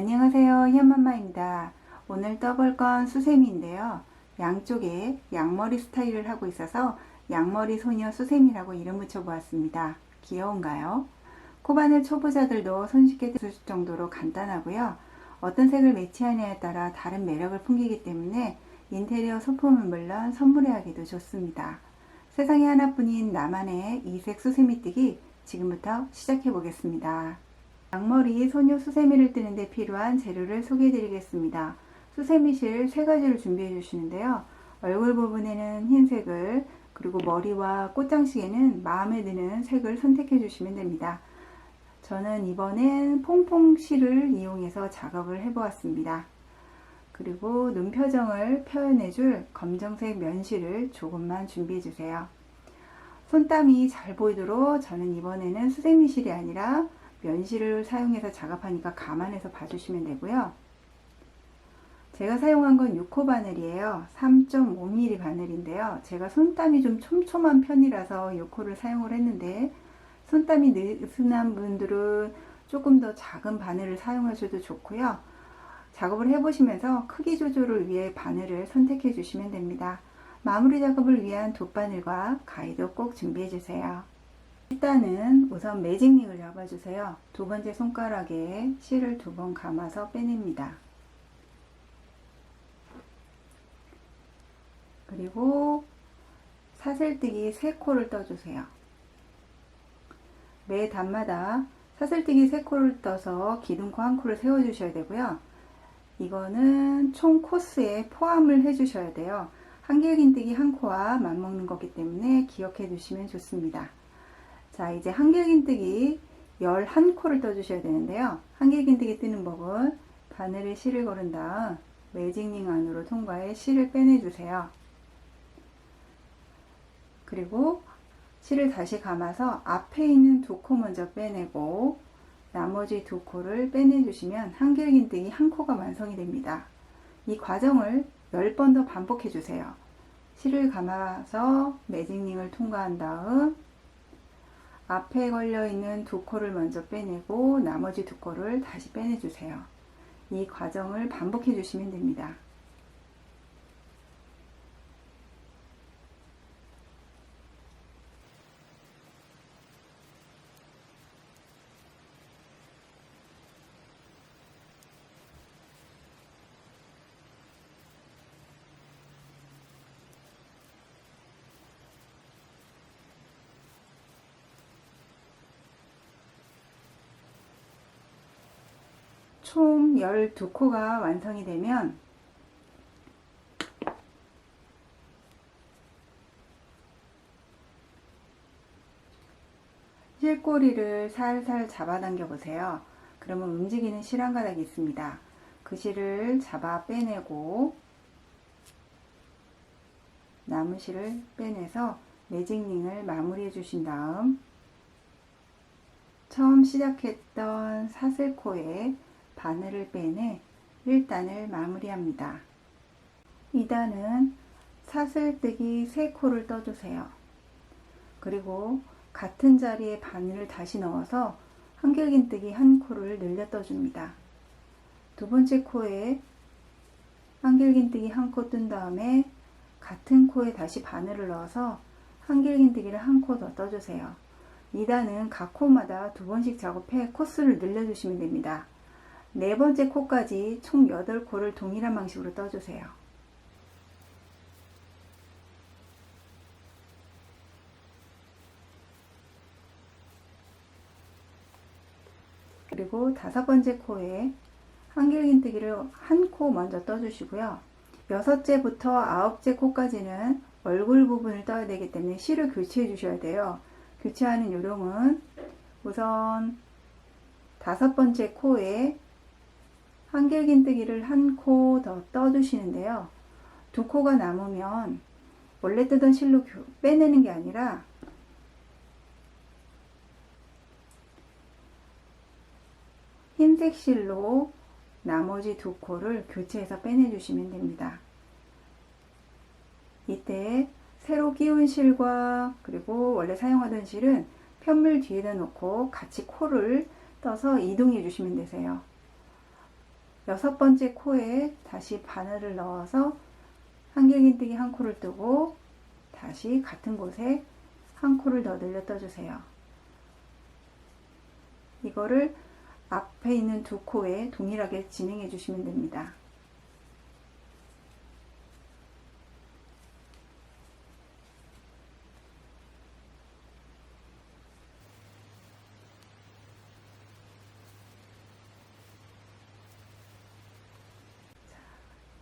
안녕하세요, 현맘마입니다. 오늘 떠볼 건 수세미인데요. 양쪽에 양머리 스타일을 하고 있어서 양머리 소녀 수세미라고 이름 붙여 보았습니다. 귀여운가요? 코바늘 초보자들도 손쉽게 쓸 정도로 간단하고요. 어떤 색을 매치하냐에 따라 다른 매력을 풍기기 때문에 인테리어 소품은 물론 선물하기도 좋습니다. 세상에 하나뿐인 나만의 이색 수세미 뜨기 지금부터 시작해 보겠습니다. 양머리 소녀 수세미를 뜨는데 필요한 재료를 소개해 드리겠습니다. 수세미실 3가지를 준비해 주시는데요. 얼굴 부분에는 흰색을, 그리고 머리와 꽃장식에는 마음에 드는 색을 선택해 주시면 됩니다. 저는 이번엔 퐁퐁실을 이용해서 작업을 해 보았습니다. 그리고 눈 표정을 표현해 줄 검정색 면실을 조금만 준비해 주세요. 손땀이 잘 보이도록 저는 이번에는 수세미실이 아니라 면실을 사용해서 작업하니까 감안해서 봐주시면 되고요. 제가 사용한 건 6호 바늘이에요. 3.5mm 바늘인데요. 제가 손땀이 좀 촘촘한 편이라서 6호를 사용을 했는데, 손땀이 느슨한 분들은 조금 더 작은 바늘을 사용하셔도 좋고요. 작업을 해보시면서 크기 조절을 위해 바늘을 선택해 주시면 됩니다. 마무리 작업을 위한 돗바늘과 가위도 꼭 준비해 주세요. 일단은 우선 매직링을 잡아주세요. 두 번째 손가락에 실을 2번 감아서 빼냅니다. 그리고 사슬뜨기 3코를 떠주세요. 매 단마다 사슬뜨기 3코를 떠서 기둥코 1코를 세워주셔야 되고요. 이거는 총 코스에 포함을 해주셔야 돼요. 한길긴뜨기 1코와 맞먹는 거기 때문에 기억해 두시면 좋습니다. 자, 이제 한길긴뜨기 11코를 떠주셔야 되는데요. 한길긴뜨기 뜨는 법은 바늘에 실을 걸은 다음 매직링 안으로 통과해 실을 빼내주세요. 그리고 실을 다시 감아서 앞에 있는 2코 먼저 빼내고 나머지 2코를 빼내주시면 한길긴뜨기 1코가 완성이 됩니다. 이 과정을 10번 더 반복해 주세요. 실을 감아서 매직링을 통과한 다음 앞에 걸려있는 2코를 먼저 빼내고 나머지 2코를 다시 빼내주세요. 이 과정을 반복해 주시면 됩니다. 총 12코가 완성이 되면 실꼬리를 살살 잡아당겨 보세요. 그러면 움직이는 실 한 가닥이 있습니다. 그 실을 잡아 빼내고 남은 실을 빼내서 매직링을 마무리해 주신 다음 처음 시작했던 사슬코에 바늘을 빼내 1단을 마무리합니다. 2단은 사슬뜨기 3코를 떠주세요. 그리고 같은 자리에 바늘을 다시 넣어서 한길긴뜨기 1코를 늘려 떠줍니다. 두 번째 코에 한길긴뜨기 1코 뜬 다음에 같은 코에 다시 바늘을 넣어서 한길긴뜨기를 1코 더 떠주세요. 2단은 각 코마다 2번씩 작업해 코스를 늘려주시면 됩니다. 4번째 코까지 총 8코를 동일한 방식으로 떠주세요. 그리고 5번째 코에 한길긴뜨기를 1코 먼저 떠주시고요. 6째부터 9째 코까지는 얼굴 부분을 떠야 되기 때문에 실을 교체해 주셔야 돼요. 교체하는 요령은 우선 5번째 코에 한길긴뜨기를 1코 더 떠주시는데요. 2코가 남으면 원래 뜨던 실로 빼내는 게 아니라 흰색 실로 나머지 2코를 교체해서 빼내주시면 됩니다. 이때 새로 끼운 실과 그리고 원래 사용하던 실은 편물 뒤에다 놓고 같이 코를 떠서 이동해 주시면 되세요. 6번째 코에 다시 바늘을 넣어서 한길긴뜨기 한 코를 뜨고 다시 같은 곳에 한 코를 더 늘려 떠주세요. 이거를 앞에 있는 두 코에 동일하게 진행해 주시면 됩니다.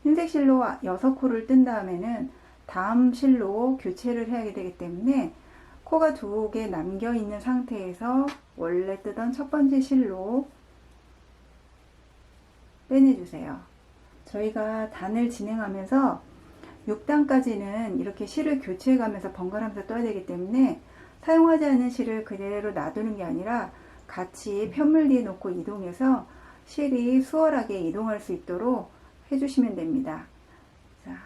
흰색 실로 6코를 뜬 다음에는 다음 실로 교체를 해야 되기 때문에 코가 2개 남겨 있는 상태에서 원래 뜨던 첫 번째 실로 빼내주세요. 저희가 단을 진행하면서 6단까지는 이렇게 실을 교체해 가면서 번갈아가면서 떠야 되기 때문에 사용하지 않은 실을 그대로 놔두는 게 아니라 같이 편물리에 놓고 이동해서 실이 수월하게 이동할 수 있도록 해주시면 됩니다. 자,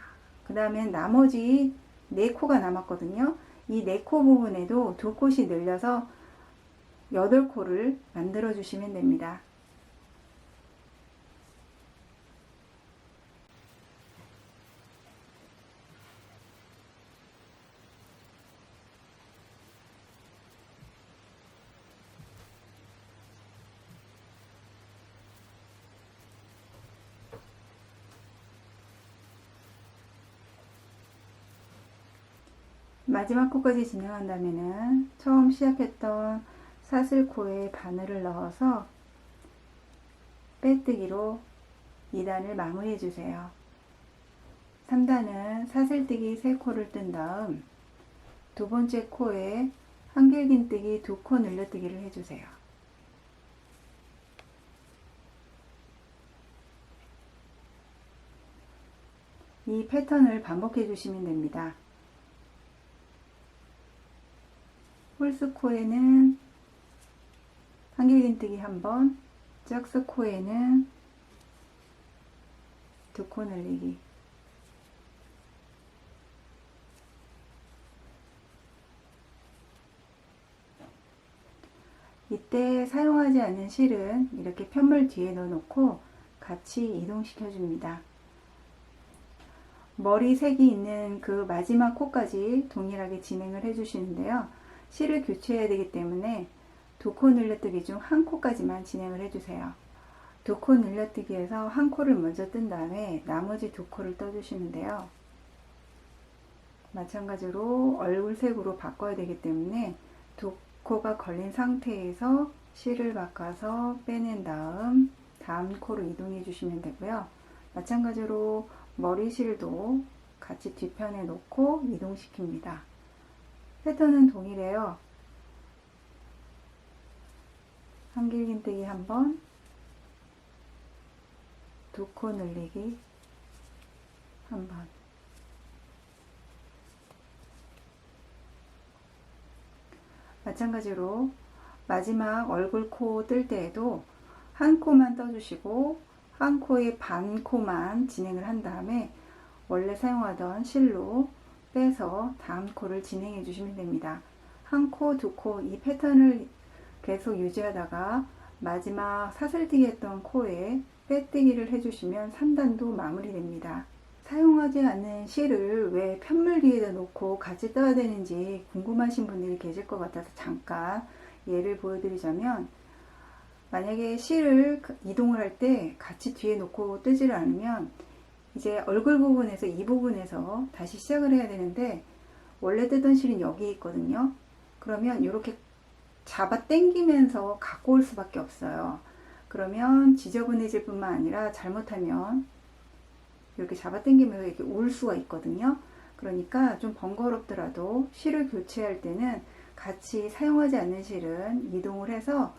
그 다음에 나머지 4코가 남았거든요. 이 4코 부분에도 2콧이 늘려서 8코를 만들어 주시면 됩니다. 마지막 코까지 진행한다면은 처음 시작했던 사슬코에 바늘을 넣어서 빼뜨기로 2단을 마무리해 주세요. 3단은 사슬뜨기 3코를 뜬 다음 두 번째 코에 한길긴뜨기 2코 늘려뜨기를 해주세요. 이 패턴을 반복해 주시면 됩니다. 홀수코에는 한길긴뜨기 1번, 짝수코에는 2코 늘리기, 이때 사용하지 않는 실은 이렇게 편물 뒤에 넣어놓고 같이 이동시켜 줍니다. 머리 색이 있는 그 마지막 코까지 동일하게 진행을 해 주시는데요. 실을 교체해야 되기 때문에 2코 늘려뜨기 중 1코까지만 진행을 해주세요. 2코 늘려뜨기에서 1코를 먼저 뜬 다음에 나머지 2코를 떠주시면 돼요. 마찬가지로 얼굴색으로 바꿔야 되기 때문에 2코가 걸린 상태에서 실을 바꿔서 빼낸 다음 코로 이동해 주시면 되고요. 마찬가지로 머리실도 같이 뒤편에 놓고 이동시킵니다. 패턴은 동일해요. 한길긴뜨기 1번, 2코 늘리기 1번, 마찬가지로 마지막 얼굴 코 뜰 때에도 1코만 떠주시고 1코의 반 코만 진행을 한 다음에 원래 사용하던 실로 빼서 다음 코를 진행해 주시면 됩니다. 1코, 2코 이 패턴을 계속 유지하다가 마지막 사슬뜨기 했던 코에 빼뜨기를 해주시면 3단도 마무리됩니다. 사용하지 않는 실을 왜 편물 뒤에다 놓고 같이 떠야 되는지 궁금하신 분들이 계실 것 같아서 잠깐 예를 보여드리자면, 만약에 실을 이동을 할 때 같이 뒤에 놓고 뜨지를 않으면 이제 얼굴 부분에서 이 부분에서 다시 시작을 해야 되는데 원래 뜨던 실은 여기 있거든요. 그러면 이렇게 잡아 당기면서 갖고 올 수밖에 없어요. 그러면 지저분해질 뿐만 아니라 잘못하면 이렇게 잡아 당기면서 이렇게 올 수가 있거든요. 그러니까 좀 번거롭더라도 실을 교체할 때는 같이 사용하지 않는 실은 이동을 해서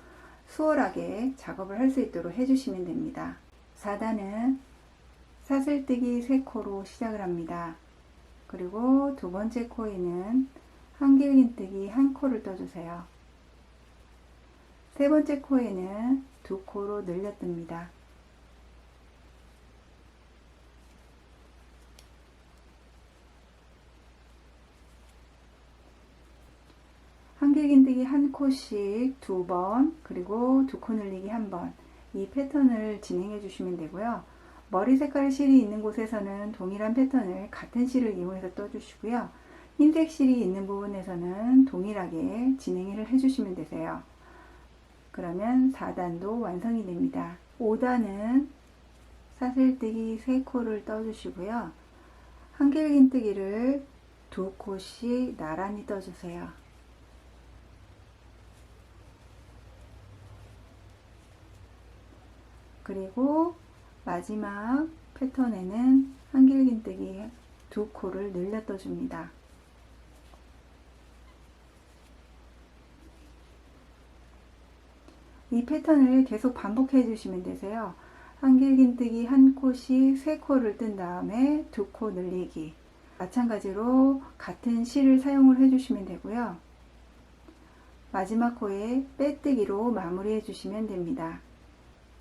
수월하게 작업을 할 수 있도록 해주시면 됩니다. 4단은 사슬뜨기 3코로 시작을 합니다. 그리고 두 번째 코에는 한길긴뜨기 1코를 떠주세요. 세 번째 코에는 2코로 늘려뜹니다. 한길긴뜨기 1코씩 2번, 그리고 2코 늘리기 1번, 이 패턴을 진행해 주시면 되고요. 머리 색깔 실이 있는 곳에서는 동일한 패턴을 같은 실을 이용해서 떠주시고요. 흰색 실이 있는 부분에서는 동일하게 진행을 해주시면 되세요. 그러면 4단도 완성이 됩니다. 5단은 사슬뜨기 3코를 떠주시고요. 한길긴뜨기를 2코씩 나란히 떠주세요. 그리고 마지막 패턴에는 한길긴뜨기 2코를 늘려 떠줍니다. 이 패턴을 계속 반복해 주시면 되세요. 한길긴뜨기 1코씩 3코를 뜬 다음에 2코 늘리기. 마찬가지로 같은 실을 사용을 해주시면 되고요. 마지막 코에 빼뜨기로 마무리해 주시면 됩니다.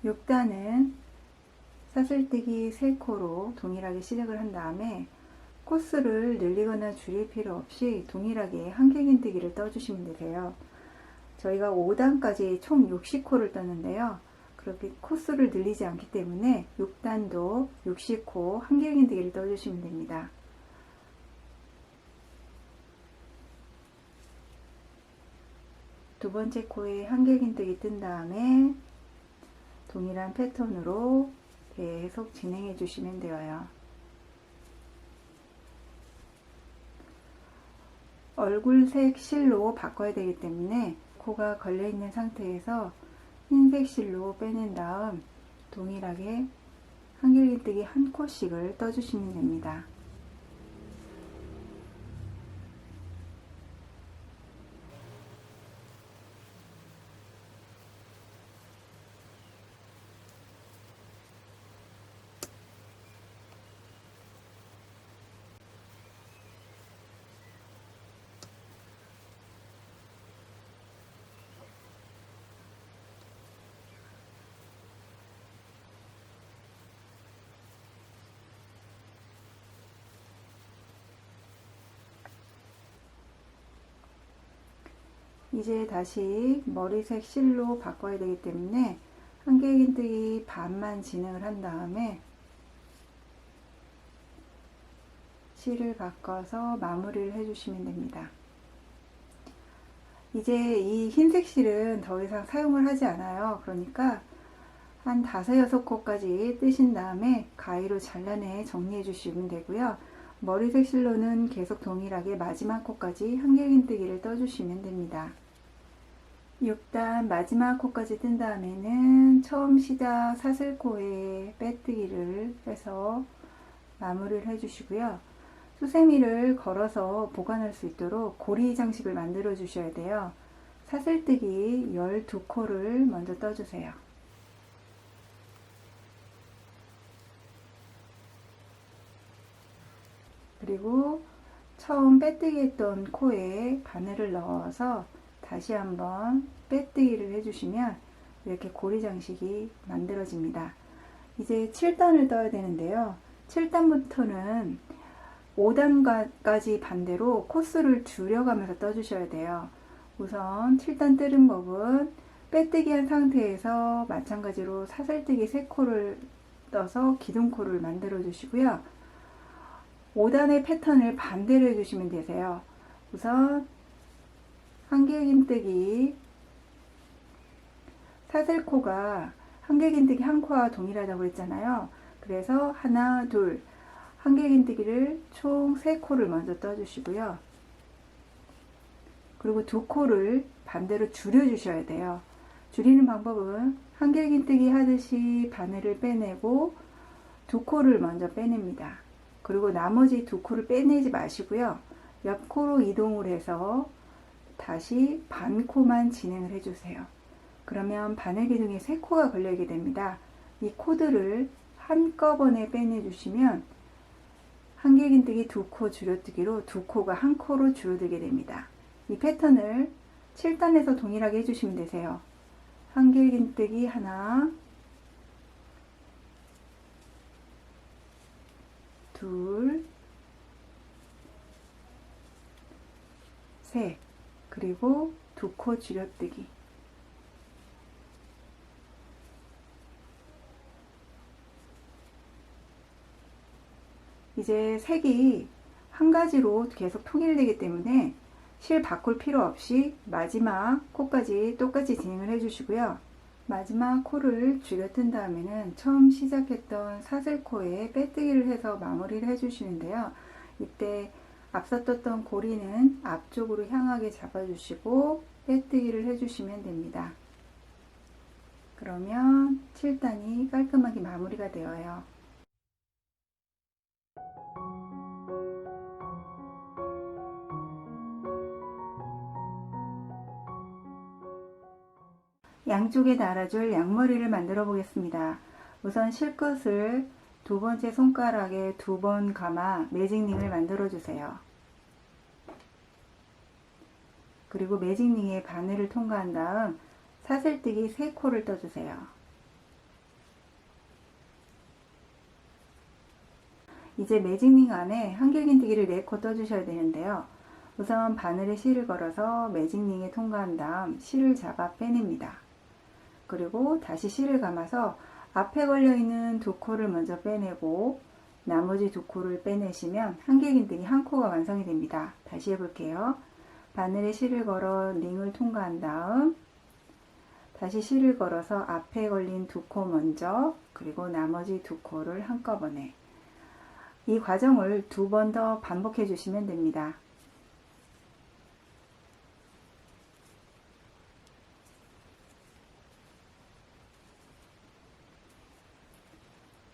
6단은 사슬뜨기 3코로 동일하게 시작을 한 다음에 코스를 늘리거나 줄일 필요 없이 동일하게 한길긴뜨기를 떠주시면 되세요. 저희가 5단까지 총 60코를 떴는데요. 그렇게 코스를 늘리지 않기 때문에 6단도 60코 한길긴뜨기를 떠주시면 됩니다. 두 번째 코에 한길긴뜨기 뜬 다음에 동일한 패턴으로 계속 진행해 주시면 되어요. 얼굴색 실로 바꿔야 되기 때문에 코가 걸려 있는 상태에서 흰색 실로 빼낸 다음 동일하게 한길긴뜨기 1코씩을 떠주시면 됩니다. 이제 다시 머리색 실로 바꿔야 되기 때문에 한길긴뜨기 반만 진행을 한 다음에 실을 바꿔서 마무리를 해주시면 됩니다. 이제 이 흰색 실은 더 이상 사용을 하지 않아요. 그러니까 한 5, 6코까지 뜨신 다음에 가위로 잘라내 정리해 주시면 되고요. 머리색 실로는 계속 동일하게 마지막 코까지 한길긴뜨기를 떠주시면 됩니다. 6단 마지막 코까지 뜬 다음에는 처음 시작 사슬코에 빼뜨기를 해서 마무리를 해주시고요. 수세미를 걸어서 보관할 수 있도록 고리 장식을 만들어 주셔야 돼요. 사슬뜨기 12코를 먼저 떠주세요. 그리고 처음 빼뜨기 했던 코에 바늘을 넣어서 다시 한번 빼뜨기를 해주시면 이렇게 고리 장식이 만들어집니다. 이제 7단을 떠야 되는데요. 7단부터는 5단까지 반대로 코스를 줄여가면서 떠주셔야 돼요. 우선 7단 뜨는 법은 빼뜨기 한 상태에서 마찬가지로 사슬뜨기 3코를 떠서 기둥코를 만들어 주시고요. 5단의 패턴을 반대로 해주시면 되세요. 우선 한길긴뜨기 사슬코가 한길긴뜨기 1코와 동일하다고 했잖아요. 그래서 하나, 둘 한길긴뜨기를 총 3코를 먼저 떠주시고요. 그리고 2코를 반대로 줄여 주셔야 돼요. 줄이는 방법은 한길긴뜨기 하듯이 바늘을 빼내고 2코를 먼저 빼냅니다. 그리고 나머지 2코를 빼내지 마시고요. 옆 코로 이동을 해서 다시 반 코만 진행을 해주세요. 그러면 바늘 기둥에 3코가 걸리게 됩니다. 이 코들을 한꺼번에 빼내주시면 한길긴뜨기 2코 줄여뜨기로 2코가 1코로 줄어들게 됩니다. 이 패턴을 7단에서 동일하게 해주시면 되세요. 한길긴뜨기 하나, 둘, 셋, 그리고 2코 줄여뜨기. 이제 색이 한 가지로 계속 통일되기 때문에 실 바꿀 필요 없이 마지막 코까지 똑같이 진행을 해주시고요. 마지막 코를 줄여 뜬 다음에는 처음 시작했던 사슬코에 빼뜨기를 해서 마무리를 해주시는데요. 이때 앞서 떴던 고리는 앞쪽으로 향하게 잡아주시고 빼뜨기를 해주시면 됩니다. 그러면 7단이 깔끔하게 마무리가 되어요. 양쪽에 달아줄 양머리를 만들어 보겠습니다. 우선 실끝을 두 번째 손가락에 2번 감아 매직링을 만들어 주세요. 그리고 매직링의 바늘을 통과한 다음 사슬뜨기 3코를 떠주세요. 이제 매직링 안에 한길긴뜨기를 4코 떠주셔야 되는데요. 우선 바늘에 실을 걸어서 매직링에 통과한 다음 실을 잡아 빼냅니다. 그리고 다시 실을 감아서 앞에 걸려있는 2코를 먼저 빼내고 나머지 2코를 빼내시면 한길긴뜨기 1코가 완성이 됩니다. 다시 해볼게요. 바늘에 실을 걸어 링을 통과한 다음 다시 실을 걸어서 앞에 걸린 2코 먼저 그리고 나머지 2코를 한꺼번에 이 과정을 2번 더 반복해 주시면 됩니다.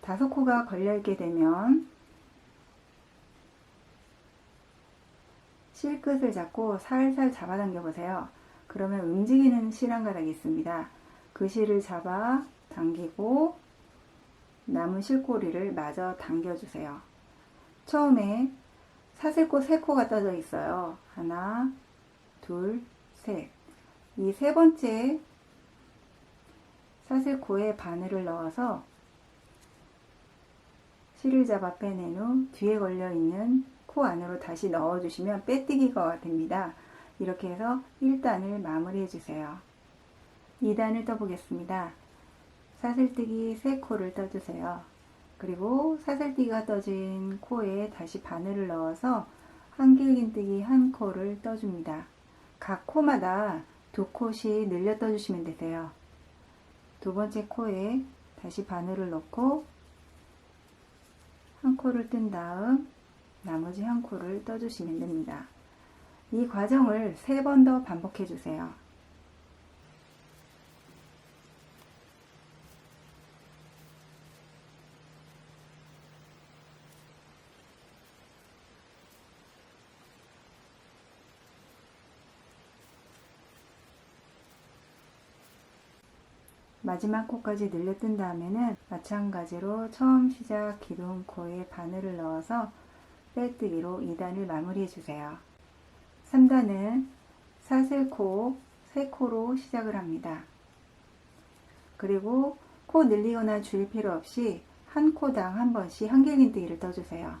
다섯 코가 걸려있게 되면 실끝을 잡고 살살 잡아당겨 보세요. 그러면 움직이는 실 한 가닥이 있습니다. 그 실을 잡아 당기고 남은 실꼬리를 마저 당겨주세요. 처음에 사슬코 3코가 떠져 있어요. 하나, 둘, 셋. 이 세 번째 사슬코에 바늘을 넣어서 실을 잡아 빼낸 후 뒤에 걸려있는 코 안으로 다시 넣어주시면 빼뜨기가 됩니다. 이렇게 해서 1단을 마무리해 주세요. 2단을 떠보겠습니다. 사슬뜨기 3코를 떠주세요. 그리고 사슬뜨기가 떠진 코에 다시 바늘을 넣어서 한길긴뜨기 1코를 떠줍니다. 각 코마다 2콧이 늘려 떠주시면 되세요. 두 번째 코에 다시 바늘을 넣고 1코를 뜬 다음 나머지 1코를 떠주시면 됩니다. 이 과정을 3번 더 반복해 주세요. 마지막 코까지 늘려 뜬 다음에는 마찬가지로 처음 시작 기둥코에 바늘을 넣어서 빼뜨기로 2단을 마무리해 주세요. 3단은 사슬코 3코로 시작을 합니다. 그리고 코 늘리거나 줄일 필요 없이 한 코당 한 번씩 한길긴뜨기를 떠주세요.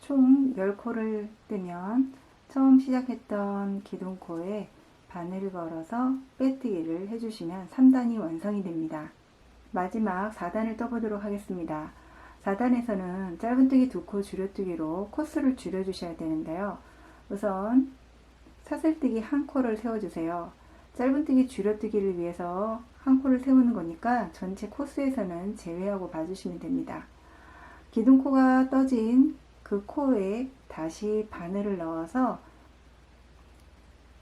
총 10코를 뜨면 처음 시작했던 기둥코에 바늘을 걸어서 빼뜨기를 해주시면 3단이 완성이 됩니다. 마지막 4단을 떠보도록 하겠습니다. 4단에서는 짧은뜨기 2코 줄여뜨기로 코스를 줄여주셔야 되는데요. 우선 사슬뜨기 1코를 세워주세요. 짧은뜨기 줄여뜨기를 위해서 1코를 세우는 거니까 전체 코스에서는 제외하고 봐주시면 됩니다. 기둥코가 떠진 그 코에 다시 바늘을 넣어서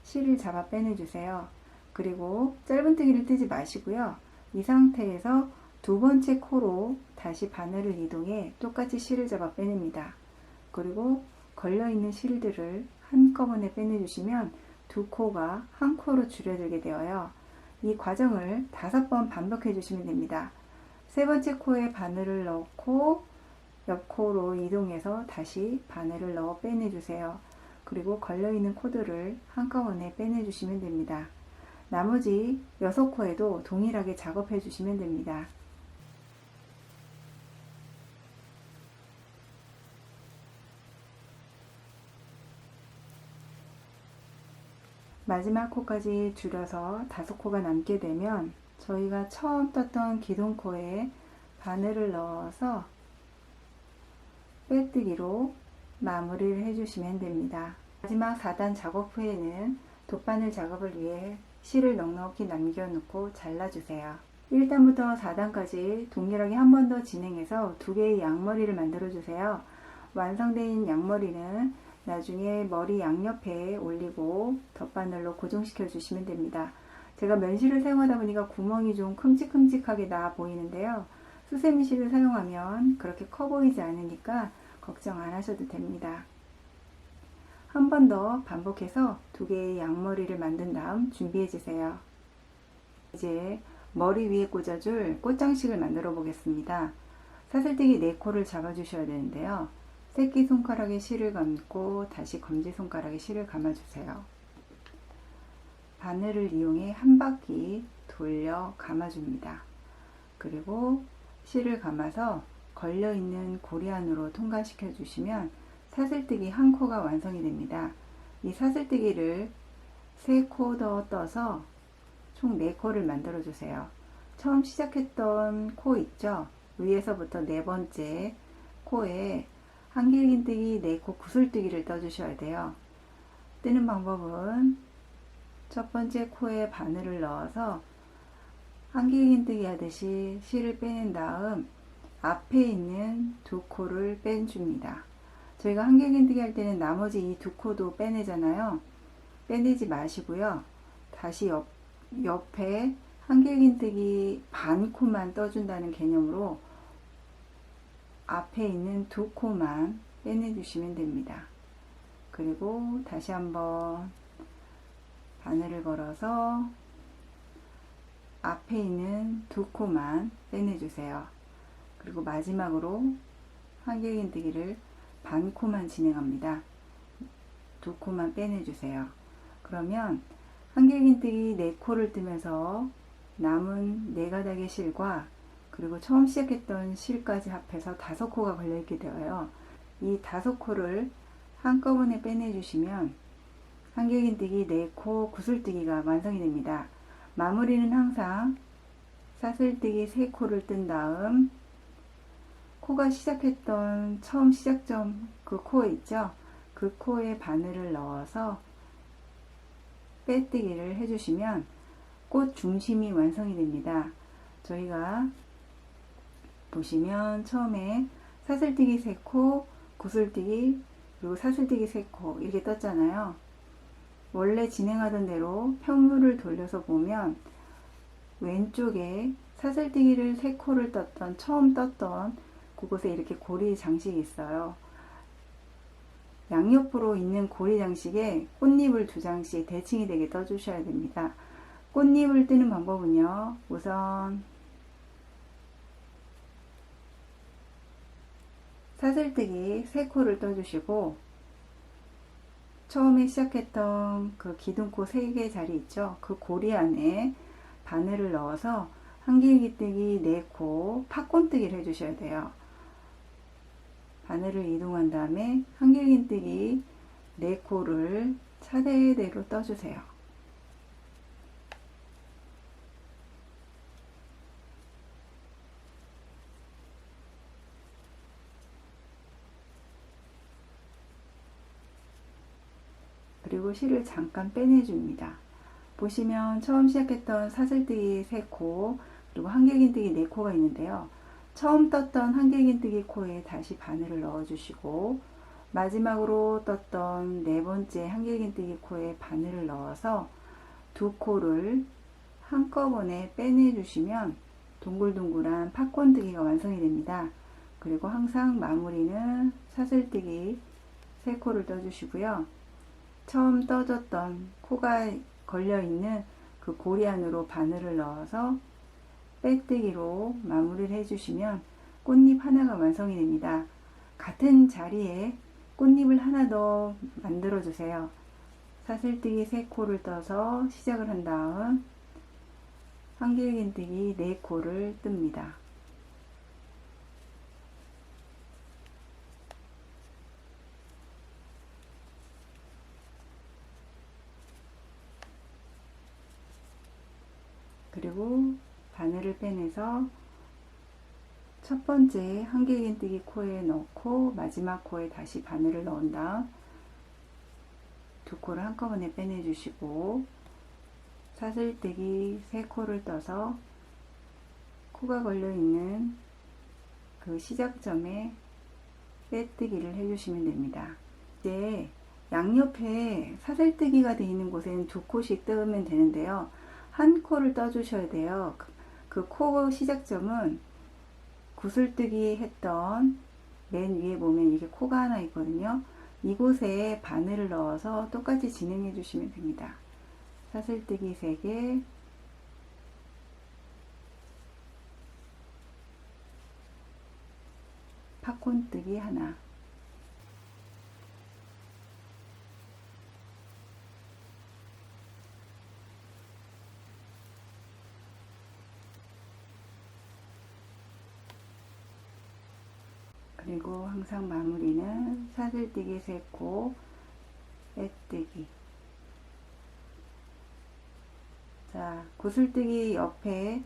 실을 잡아 빼내주세요. 그리고 짧은뜨기를 뜨지 마시고요. 이 상태에서 두 번째 코로 다시 바늘을 이동해 똑같이 실을 잡아 빼냅니다. 그리고 걸려있는 실들을 한꺼번에 빼내주시면 2코가 1코로 줄여들게 되어요. 이 과정을 5번 반복해 주시면 됩니다. 세 번째 코에 바늘을 넣고 옆 코로 이동해서 다시 바늘을 넣어 빼내주세요. 그리고 걸려있는 코들을 한꺼번에 빼내주시면 됩니다. 나머지 6코에도 동일하게 작업해 주시면 됩니다. 마지막 코까지 줄여서 5코가 남게 되면 저희가 처음 떴던 기둥코에 바늘을 넣어서 빼뜨기로 마무리를 해주시면 됩니다. 마지막 4단 작업 후에는 돗바늘 작업을 위해 실을 넉넉히 남겨놓고 잘라주세요. 1단부터 4단까지 동일하게 한 번 더 진행해서 2개의 양머리를 만들어 주세요. 완성된 양머리는 나중에 머리 양옆에 올리고 덧바늘로 고정시켜 주시면 됩니다. 제가 면실을 사용하다 보니까 구멍이 좀 큼직큼직하게 나 보이는데요. 수세미 실을 사용하면 그렇게 커 보이지 않으니까 걱정 안 하셔도 됩니다. 한 번 더 반복해서 2개의 양머리를 만든 다음 준비해 주세요. 이제 머리 위에 꽂아줄 꽃장식을 만들어 보겠습니다. 사슬뜨기 4코를 잡아 주셔야 되는데요. 새끼손가락에 실을 감고 다시 검지손가락에 실을 감아 주세요. 바늘을 이용해 한 바퀴 돌려 감아 줍니다. 그리고 실을 감아서 걸려있는 고리 안으로 통과시켜 주시면 사슬뜨기 1코가 완성이 됩니다. 이 사슬뜨기를 3코 더 떠서 총 4코를 만들어 주세요. 처음 시작했던 코 있죠? 위에서부터 4번째 코에 한길긴뜨기 4코 구슬뜨기를 떠주셔야 돼요. 뜨는 방법은 첫 번째 코에 바늘을 넣어서 한길긴뜨기 하듯이 실을 빼낸 다음 앞에 있는 2코를 빼줍니다. 저희가 한길긴뜨기 할 때는 나머지 이 2코도 빼내잖아요. 빼내지 마시고요. 다시 옆에 한길긴뜨기 반 코만 떠준다는 개념으로 앞에 있는 2코만 빼내주시면 됩니다. 그리고 다시 한번 바늘을 걸어서 앞에 있는 2코만 빼내주세요. 그리고 마지막으로 한길긴뜨기를 반 코만 진행합니다. 2코만 빼내주세요. 그러면 한길긴뜨기 4코를 뜨면서 남은 4가닥의 실과 그리고 처음 시작했던 실까지 합해서 5코가 걸려있게 되어요. 이 5코를 한꺼번에 빼내주시면 한길긴뜨기 4코 구슬뜨기가 완성이 됩니다. 마무리는 항상 사슬뜨기 3코를 뜬 다음 코가 시작했던 처음 시작점 그 코에 있죠? 그 코에 바늘을 넣어서 빼뜨기를 해주시면 꽃 중심이 완성이 됩니다. 저희가 보시면 처음에 사슬뜨기 3코, 구슬뜨기, 그리고 사슬뜨기 3코 이렇게 떴잖아요. 원래 진행하던 대로 편물을 돌려서 보면 왼쪽에 사슬뜨기를 3코를 떴던 처음 떴던 그곳에 이렇게 고리 장식이 있어요. 양옆으로 있는 고리 장식에 꽃잎을 2장씩 대칭이 되게 떠주셔야 됩니다. 꽃잎을 뜨는 방법은요. 우선 사슬뜨기 3코를 떠주시고 처음에 시작했던 그 기둥코 3개 자리 있죠? 그 고리 안에 바늘을 넣어서 한길기뜨기 4코 팥곤뜨기를 해주셔야 돼요. 바늘을 이동한 다음에 한길긴뜨기 4코를 차례대로 떠주세요. 그리고 실을 잠깐 빼내줍니다. 보시면 처음 시작했던 사슬뜨기 3코 그리고 한길긴뜨기 4코가 있는데요. 처음 떴던 한길긴뜨기 코에 다시 바늘을 넣어주시고 마지막으로 떴던 4번째 한길긴뜨기 코에 바늘을 넣어서 2코를 한꺼번에 빼내주시면 동글동글한 팥곤뜨기가 완성이 됩니다. 그리고 항상 마무리는 사슬뜨기 3코를 떠주시고요. 처음 떠졌던 코가 걸려있는 그 고리 안으로 바늘을 넣어서 빼뜨기로 마무리를 해주시면 꽃잎 하나가 완성이 됩니다. 같은 자리에 꽃잎을 하나 더 만들어 주세요. 사슬뜨기 3코를 떠서 시작을 한 다음 한길긴뜨기 4코를 뜹니다. 바늘을 빼내서 첫 번째 한길긴뜨기 코에 넣고 마지막 코에 다시 바늘을 넣은 다음 두 코를 한꺼번에 빼내주시고 사슬뜨기 3코를 떠서 코가 걸려있는 그 시작점에 빼뜨기를 해주시면 됩니다. 이제 양옆에 사슬뜨기가 되어 있는 곳에는 2코씩 뜨면 되는데요. 한 코를 떠주셔야 돼요. 그 코 시작점은 구슬뜨기 했던 맨 위에 보면 이게 코가 하나 있거든요. 이곳에 바늘을 넣어서 똑같이 진행해 주시면 됩니다. 사슬뜨기 3개, 팝콘뜨기 하나, 그리고 항상 마무리는 사슬뜨기 3코, 빼뜨기. 자, 구슬뜨기 옆에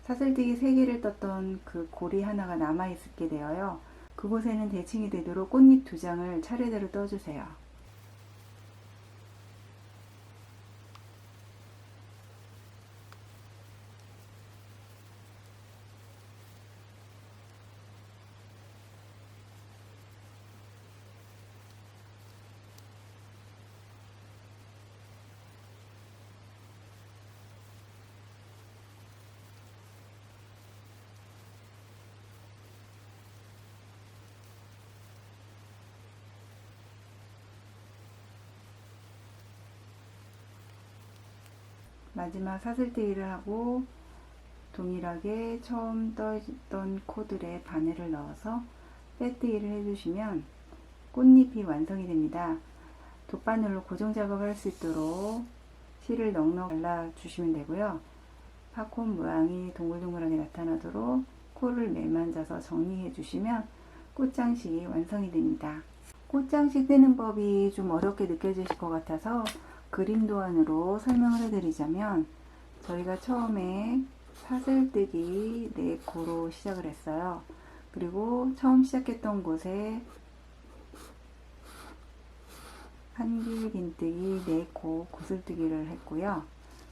사슬뜨기 3개를 떴던 그 고리 하나가 남아 있게 되어요. 그곳에는 대칭이 되도록 꽃잎 2장을 차례대로 떠주세요. 마지막 사슬뜨기를 하고 동일하게 처음 떠있던 코들에 바늘을 넣어서 빼뜨기를 해주시면 꽃잎이 완성이 됩니다. 돗바늘로 고정 작업을 할 수 있도록 실을 넉넉 발라주시면 되고요. 팝콘 모양이 동글동글하게 나타나도록 코를 매만져서 정리해 주시면 꽃장식이 완성이 됩니다. 꽃장식 뜨는 법이 좀 어렵게 느껴지실 것 같아서 그림 도안으로 설명을 해드리자면, 저희가 처음에 사슬뜨기 4코로 시작을 했어요. 그리고 처음 시작했던 곳에 한길긴뜨기 4코 구슬뜨기를 했고요.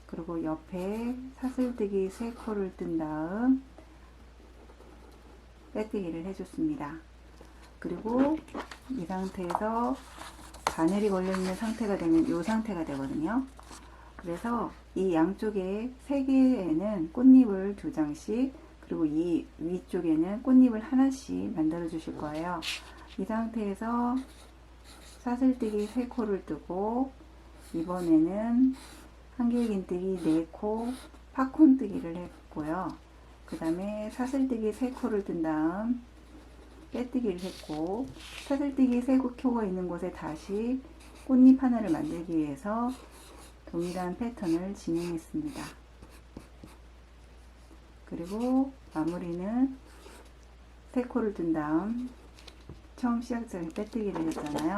그리고 옆에 사슬뜨기 3코를 뜬 다음 빼뜨기를 해줬습니다. 그리고 이 상태에서 바늘이 걸려있는 상태가 되면 이 상태가 되거든요. 그래서 이 양쪽에 3개에는 꽃잎을 2장씩, 그리고 이 위쪽에는 꽃잎을 하나씩 만들어 주실 거예요. 이 상태에서 사슬뜨기 3코를 뜨고, 이번에는 한길긴뜨기 4코 팝콘뜨기를 했고요. 그 다음에 사슬뜨기 3코를 뜬 다음 빼뜨기를 했고, 사슬뜨기 3코가 있는 곳에 다시 꽃잎 하나를 만들기 위해서 동일한 패턴을 진행했습니다. 그리고 마무리는 3코를 뜬 다음 처음 시작점에 빼뜨기를 했잖아요.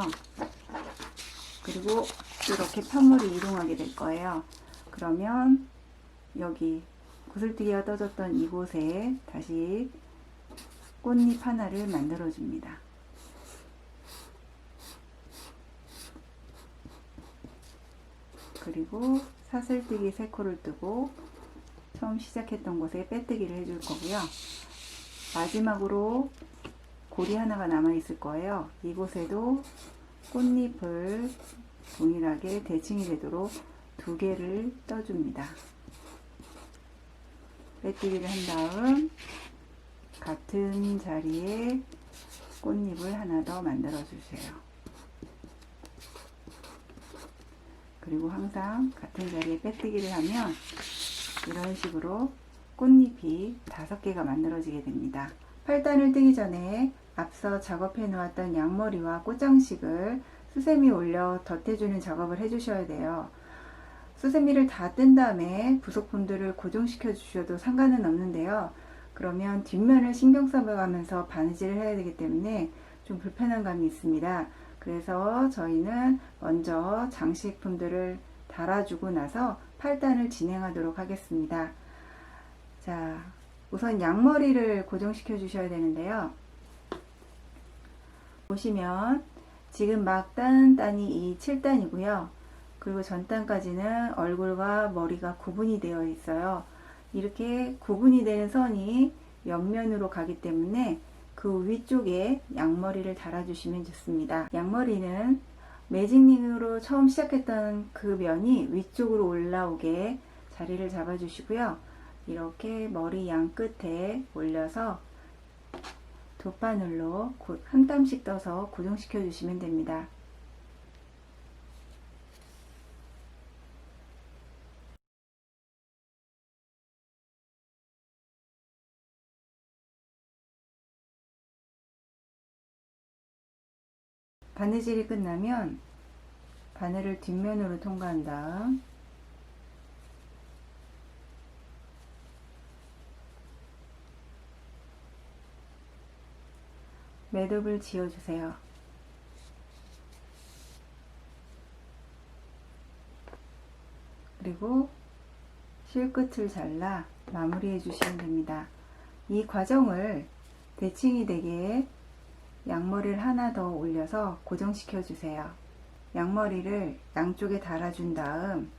그리고 이렇게 편물이 이동하게 될 거예요. 그러면 여기 구슬뜨기가 떠졌던 이곳에 다시 꽃잎 하나를 만들어 줍니다. 그리고 사슬뜨기 3코를 뜨고 처음 시작했던 곳에 빼뜨기를 해줄 거고요. 마지막으로 고리 하나가 남아 있을 거예요. 이곳에도 꽃잎을 동일하게 대칭이 되도록 2개를 떠줍니다. 빼뜨기를 한 다음 같은 자리에 꽃잎을 하나 더 만들어 주세요. 그리고 항상 같은 자리에 빼뜨기를 하면 이런 식으로 꽃잎이 5개가 만들어지게 됩니다. 팔단을 뜨기 전에 앞서 작업해 놓았던 양머리와 꽃장식을 수세미 올려 덧대주는 작업을 해 주셔야 돼요. 수세미를 다 뜬 다음에 부속품들을 고정시켜 주셔도 상관은 없는데요. 그러면 뒷면을 신경 써가면서 바느질을 해야 되기 때문에 좀 불편한 감이 있습니다. 그래서 저희는 먼저 장식품들을 달아주고 나서 팔단을 진행하도록 하겠습니다. 자, 우선 양머리를 고정시켜 주셔야 되는데요. 보시면 지금 막단이 이 7단이고요. 그리고 전단까지는 얼굴과 머리가 구분이 되어 있어요. 이렇게 구분이 되는 선이 옆면으로 가기 때문에 그 위쪽에 양머리를 달아주시면 좋습니다. 양머리는 매직링으로 처음 시작했던 그 면이 위쪽으로 올라오게 자리를 잡아주시고요. 이렇게 머리 양 끝에 올려서 돗바늘로 한 땀씩 떠서 고정시켜 주시면 됩니다. 바느질이 끝나면 바늘을 뒷면으로 통과한 다음 매듭을 지어주세요. 그리고 실끝을 잘라 마무리해 주시면 됩니다. 이 과정을 대칭이 되게 양머리를 하나 더 올려서 고정시켜 주세요. 양머리를 양쪽에 달아준 다음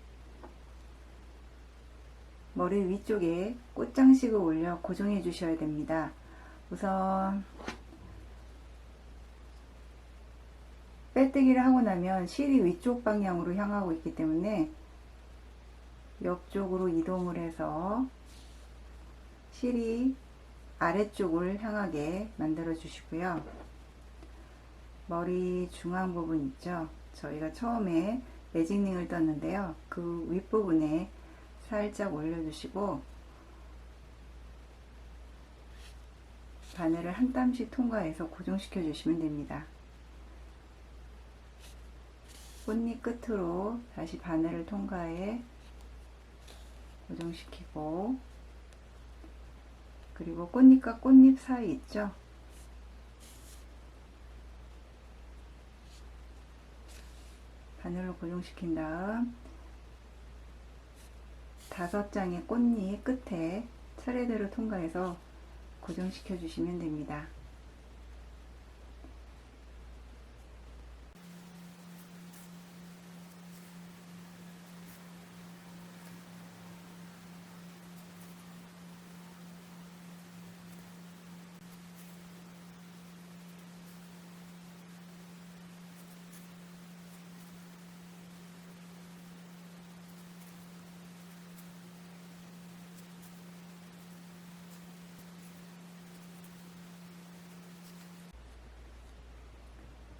머리 위쪽에 꽃장식을 올려 고정해 주셔야 됩니다. 우선 빼뜨기를 하고 나면 실이 위쪽 방향으로 향하고 있기 때문에 옆쪽으로 이동을 해서 실이 아래쪽을 향하게 만들어 주시고요. 머리 중앙 부분 있죠? 저희가 처음에 매직링을 떴는데요. 그 윗부분에 살짝 올려주시고 바늘을 한 땀씩 통과해서 고정시켜 주시면 됩니다. 꽃잎 끝으로 다시 바늘을 통과해 고정시키고, 그리고 꽃잎과 꽃잎 사이 있죠? 바늘로 고정시킨 다음 5장의 꽃잎 끝에 차례대로 통과해서 고정시켜 주시면 됩니다.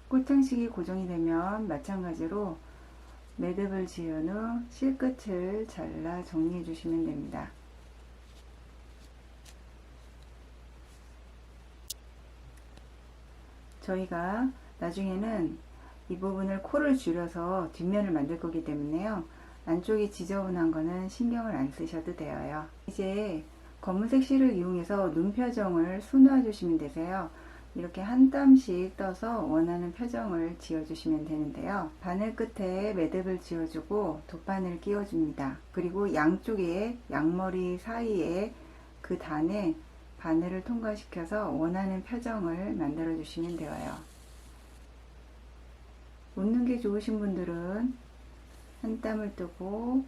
꽃장식이 고정이 되면 마찬가지로 매듭을 지은 후 실끝을 잘라 정리해 주시면 됩니다. 저희가 나중에는 이 부분을 코를 줄여서 뒷면을 만들 거기 때문에요. 안쪽이 지저분한 거는 신경을 안 쓰셔도 돼요. 이제 검은색 실을 이용해서 눈 표정을 수놓아 주시면 되세요. 이렇게 한 땀씩 떠서 원하는 표정을 지어주시면 되는데요. 바늘 끝에 매듭을 지어주고 돗바늘 끼워줍니다. 그리고 양쪽에 양머리 사이에 그 단에 바늘을 통과시켜서 원하는 표정을 만들어 주시면 되어요. 웃는 게 좋으신 분들은 한 땀을 뜨고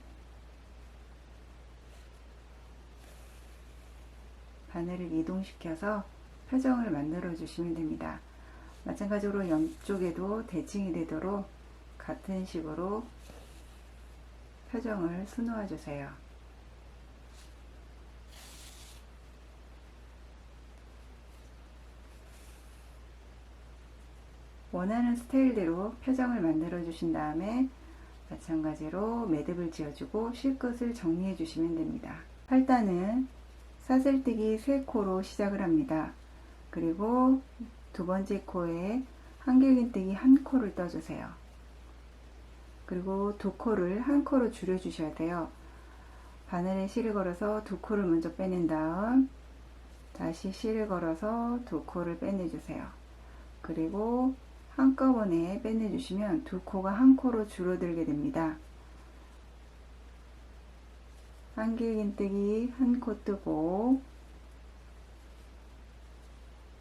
바늘을 이동시켜서 표정을 만들어 주시면 됩니다. 마찬가지로 옆쪽에도 대칭이 되도록 같은 식으로 표정을 수놓아 주세요. 원하는 스타일대로 표정을 만들어 주신 다음에 마찬가지로 매듭을 지어주고 실끝을 정리해 주시면 됩니다. 8단은 사슬뜨기 3코로 시작을 합니다. 그리고 두 번째 코에 한길긴뜨기 1코를 떠주세요. 그리고 2코를 1코로 줄여 주셔야 돼요. 바늘에 실을 걸어서 2코를 먼저 빼낸 다음 다시 실을 걸어서 2코를 빼내 주세요. 그리고 한꺼번에 빼내 주시면 2코가 1코로 줄어들게 됩니다. 한길긴뜨기 한 코 뜨고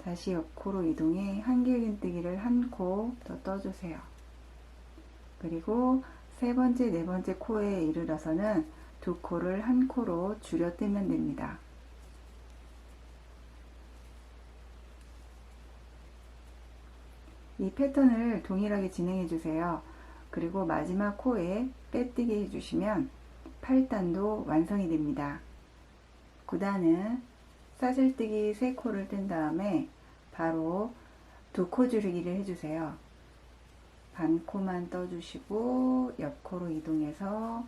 다시 옆코로 이동해 한길긴뜨기를 한 코 더 떠주세요. 그리고 세 번째, 네 번째 코에 이르러서는 두 코를 한 코로 줄여 뜨면 됩니다. 이 패턴을 동일하게 진행해 주세요. 그리고 마지막 코에 빼뜨기 해주시면 8단도 완성이 됩니다. 9단은 사슬뜨기 3코를 뜬 다음에 바로 두 코 줄이기를 해주세요. 반 코만 떠주시고 옆코로 이동해서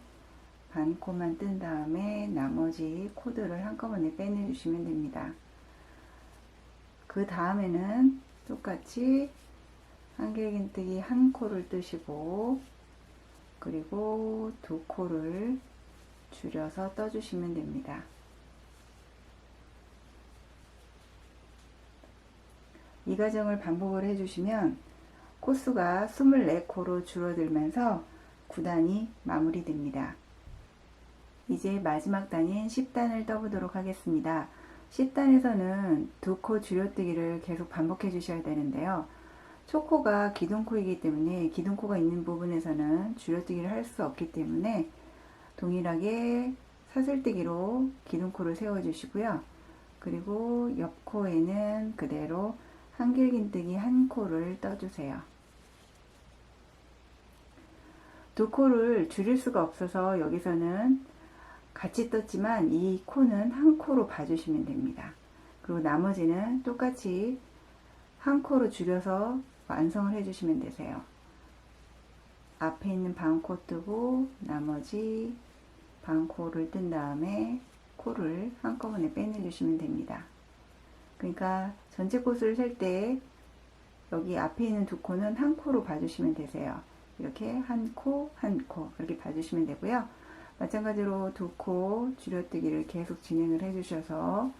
반 코만 뜬 다음에 나머지 코들을 한꺼번에 빼내주시면 됩니다. 그 다음에는 똑같이 한길긴뜨기 한 코를 뜨시고 그리고 두 코를 줄여서 떠주시면 됩니다. 이 과정을 반복을 해주시면 코수가 24코로 줄어들면서 9단이 마무리됩니다. 이제 마지막 단인 10단을 떠보도록 하겠습니다. 10단에서는 두 코 줄여뜨기를 계속 반복해 주셔야 되는데요. 초코가 기둥코이기 때문에 기둥코가 있는 부분에서는 줄여뜨기를 할 수 없기 때문에 동일하게 사슬뜨기로 기둥코를 세워주시고요. 그리고 옆코에는 그대로 한길긴뜨기 한 코를 떠주세요. 두 코를 줄일 수가 없어서 여기서는 같이 떴지만 이 코는 한 코로 봐주시면 됩니다. 그리고 나머지는 똑같이 한 코로 줄여서 완성을 해주시면 되세요. 앞에 있는 반코 뜨고 나머지 반코를 뜬 다음에 코를 한꺼번에 빼내주시면 됩니다. 그러니까 전체 코스를 셀 때 여기 앞에 있는 두 코는 한 코로 봐주시면 되세요. 이렇게 한 코, 한 코 이렇게 봐주시면 되고요. 마찬가지로 두 코 줄여뜨기를 계속 진행을 해주셔서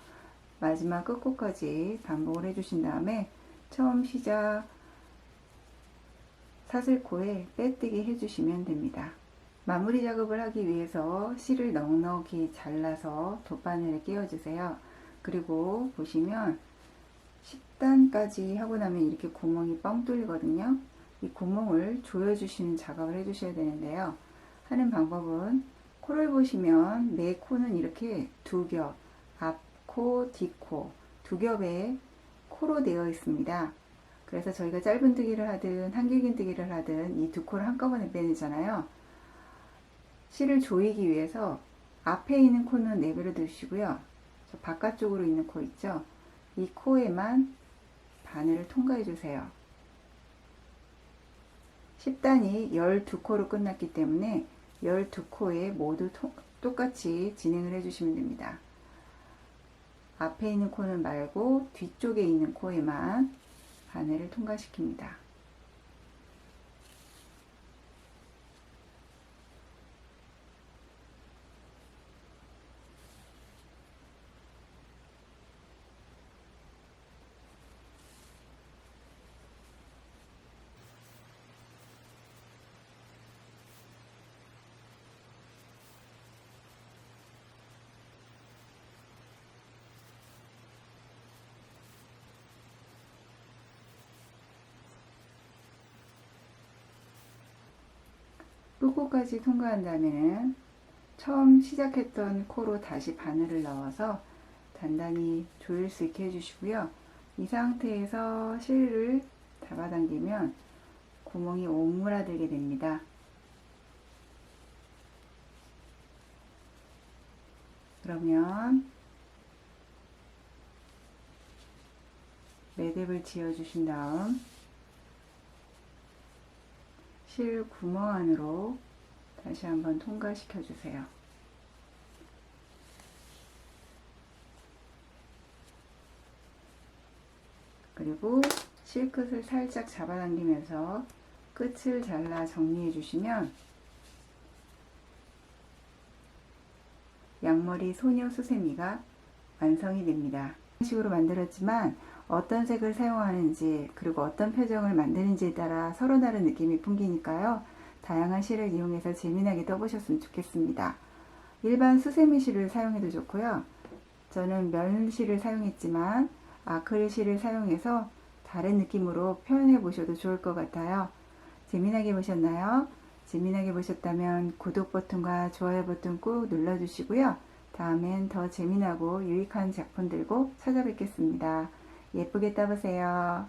마지막 끝코까지 반복을 해주신 다음에 처음 시작 사슬코에 빼뜨기 해주시면 됩니다. 마무리 작업을 하기 위해서 실을 넉넉히 잘라서 돗바늘에 끼워주세요. 그리고 보시면 10단까지 하고 나면 이렇게 구멍이 뻥 뚫리거든요. 이 구멍을 조여주시는 작업을 해주셔야 되는데요. 하는 방법은 코를 보시면 매 코는 이렇게 두 겹, 앞코, 뒷코 두 겹의 코로 되어 있습니다. 그래서 저희가 짧은 뜨기를 하든 한길긴뜨기를 하든 이 두 코를 한꺼번에 빼내잖아요. 실을 조이기 위해서 앞에 있는 코는 내버려 두시고요. 저 바깥쪽으로 있는 코 있죠? 이 코에만 바늘을 통과해 주세요. 10단이 12코로 끝났기 때문에 12코에 모두 똑같이 진행을 해주시면 됩니다. 앞에 있는 코는 말고 뒤쪽에 있는 코에만 바늘을 통과시킵니다. 끝코까지 통과한 다음에는 처음 시작했던 코로 다시 바늘을 넣어서 단단히 조일 수 있게 해주시고요. 이 상태에서 실을 잡아당기면 구멍이 오므라들게 됩니다. 그러면 매듭을 지어 주신 다음 실 구멍 안으로 다시 한번 통과시켜 주세요. 그리고 실끝을 살짝 잡아당기면서 끝을 잘라 정리해 주시면 양머리 소녀 수세미가 완성이 됩니다. 이런 식으로 만들었지만 어떤 색을 사용하는지 그리고 어떤 표정을 만드는지에 따라 서로 다른 느낌이 풍기니까요. 다양한 실을 이용해서 재미나게 떠보셨으면 좋겠습니다. 일반 수세미 실을 사용해도 좋고요. 저는 면실을 사용했지만 아크릴 실을 사용해서 다른 느낌으로 표현해 보셔도 좋을 것 같아요. 재미나게 보셨나요? 재미나게 보셨다면 구독 버튼과 좋아요 버튼 꾹 눌러주시고요. 다음엔 더 재미나고 유익한 작품 들고 찾아뵙겠습니다. 예쁘게 따보세요.